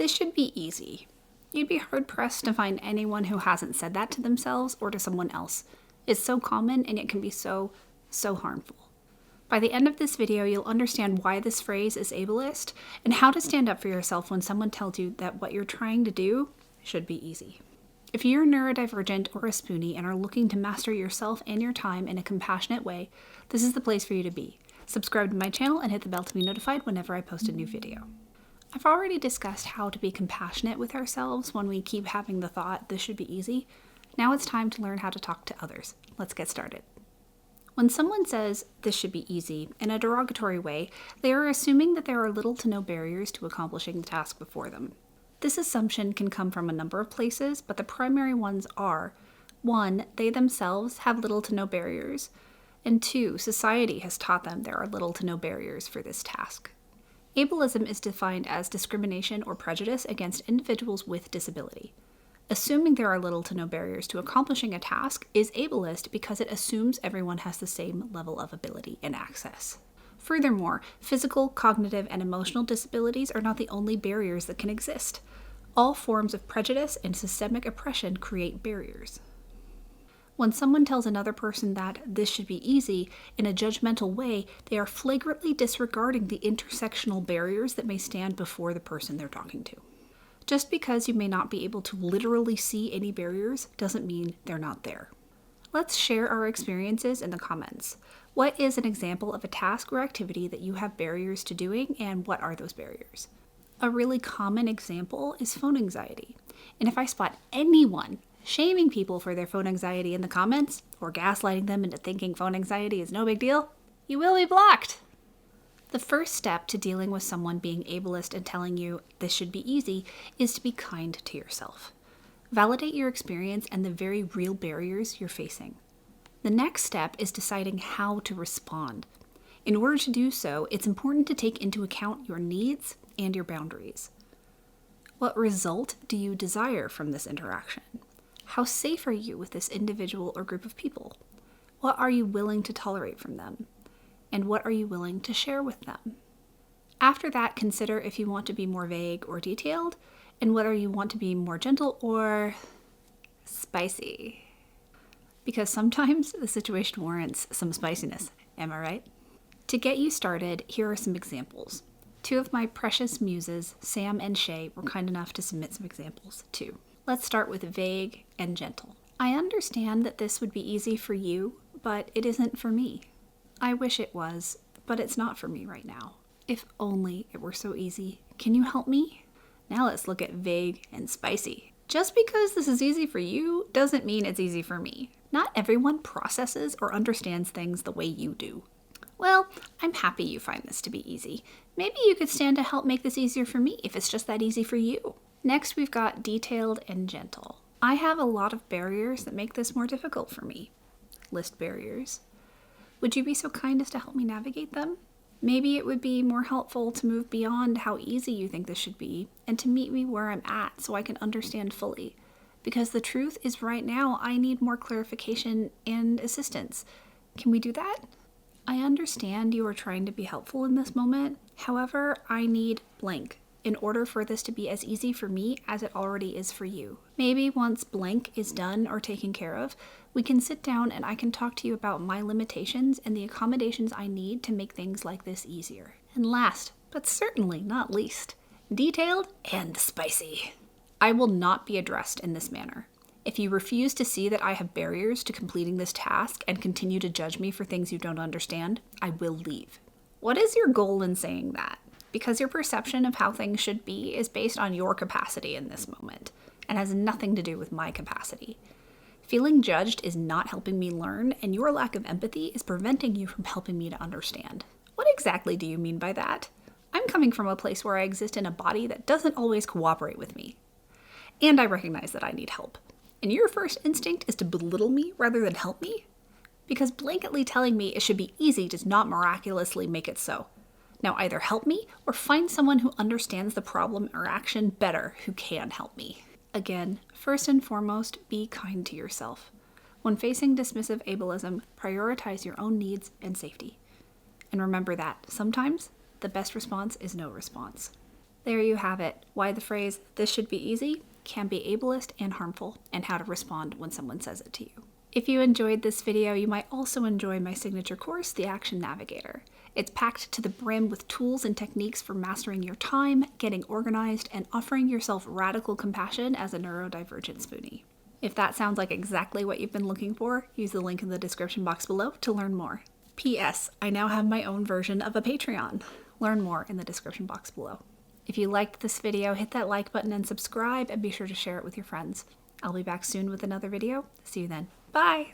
This should be easy. You'd be hard-pressed to find anyone who hasn't said that to themselves or to someone else. It's so common and it can be so harmful. By the end of this video, you'll understand why this phrase is ableist and how to stand up for yourself when someone tells you that what you're trying to do should be easy. If you're neurodivergent or a spoonie and are looking to master yourself and your time in a compassionate way, this is the place for you to be. Subscribe to my channel and hit the bell to be notified whenever I post a new video. I've already discussed how to be compassionate with ourselves when we keep having the thought, this should be easy. Now it's time to learn how to talk to others. Let's get started. When someone says, this should be easy, in a derogatory way, they are assuming that there are little to no barriers to accomplishing the task before them. This assumption can come from a number of places, but the primary ones are: 1, they themselves have little to no barriers, and 2, society has taught them there are little to no barriers for this task. Ableism is defined as discrimination or prejudice against individuals with disability. Assuming there are little to no barriers to accomplishing a task is ableist because it assumes everyone has the same level of ability and access. Furthermore, physical, cognitive, and emotional disabilities are not the only barriers that can exist. All forms of prejudice and systemic oppression create barriers. When someone tells another person that this should be easy in a judgmental way, they are flagrantly disregarding the intersectional barriers that may stand before the person they're talking to. Just because you may not be able to literally see any barriers doesn't mean they're not there. Let's share our experiences in the comments. What is an example of a task or activity that you have barriers to doing, and what are those barriers? A really common example is phone anxiety. And if I spot anyone shaming people for their phone anxiety in the comments, or gaslighting them into thinking phone anxiety is no big deal, you will be blocked. The first step to dealing with someone being ableist and telling you this should be easy is to be kind to yourself. Validate your experience and the very real barriers you're facing. The next step is deciding how to respond. In order to do so, it's important to take into account your needs and your boundaries. What result do you desire from this interaction? How safe are you with this individual or group of people? What are you willing to tolerate from them? And what are you willing to share with them? After that, consider if you want to be more vague or detailed, and whether you want to be more gentle or spicy. Because sometimes the situation warrants some spiciness, am I right? To get you started, here are some examples. 2 of my precious muses, Sam and Shay, were kind enough to submit some examples too. Let's start with vague and gentle. I understand that this would be easy for you, but it isn't for me. I wish it was, but it's not for me right now. If only it were so easy. Can you help me? Now let's look at vague and spicy. Just because this is easy for you doesn't mean it's easy for me. Not everyone processes or understands things the way you do. Well, I'm happy you find this to be easy. Maybe you could stand to help make this easier for me if it's just that easy for you. Next, we've got detailed and gentle. I have a lot of barriers that make this more difficult for me. List barriers. Would you be so kind as to help me navigate them? Maybe it would be more helpful to move beyond how easy you think this should be and to meet me where I'm at so I can understand fully. Because the truth is right now I need more clarification and assistance. Can we do that? I understand you are trying to be helpful in this moment. However, I need blank in order for this to be as easy for me as it already is for you. Maybe once blank is done or taken care of, we can sit down and I can talk to you about my limitations and the accommodations I need to make things like this easier. And last, but certainly not least, detailed and spicy. I will not be addressed in this manner. If you refuse to see that I have barriers to completing this task and continue to judge me for things you don't understand, I will leave. What is your goal in saying that? Because your perception of how things should be is based on your capacity in this moment and has nothing to do with my capacity. Feeling judged is not helping me learn, and your lack of empathy is preventing you from helping me to understand. What exactly do you mean by that? I'm coming from a place where I exist in a body that doesn't always cooperate with me. And I recognize that I need help. And your first instinct is to belittle me rather than help me? Because blanketly telling me it should be easy does not miraculously make it so. Now either help me or find someone who understands the problem or action better who can help me. Again, first and foremost, be kind to yourself. When facing dismissive ableism, prioritize your own needs and safety. And remember that sometimes the best response is no response. There you have it, why the phrase, "this should be easy," can be ableist and harmful, and how to respond when someone says it to you. If you enjoyed this video, you might also enjoy my signature course, The Action Navigator. It's packed to the brim with tools and techniques for mastering your time, getting organized, and offering yourself radical compassion as a neurodivergent spoonie. If that sounds like exactly what you've been looking for, use the link in the description box below to learn more. P.S. I now have my own version of a Patreon. Learn more in the description box below. If you liked this video, hit that like button and subscribe, and be sure to share it with your friends. I'll be back soon with another video. See you then. Bye!